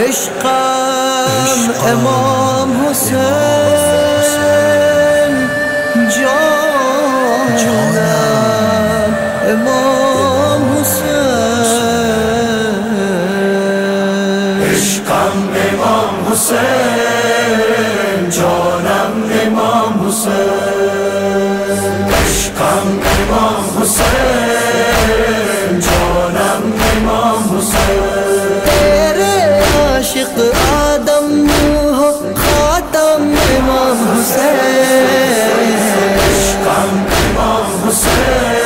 عشقم امام حسین، جانم امام حسین. عشقم امام حسین، جانم امام حسین. عشقم امام حسین، جانم امام حسین. تیرے عاشق آدم نوح خاتم امام حسین. عشقم امام حسین.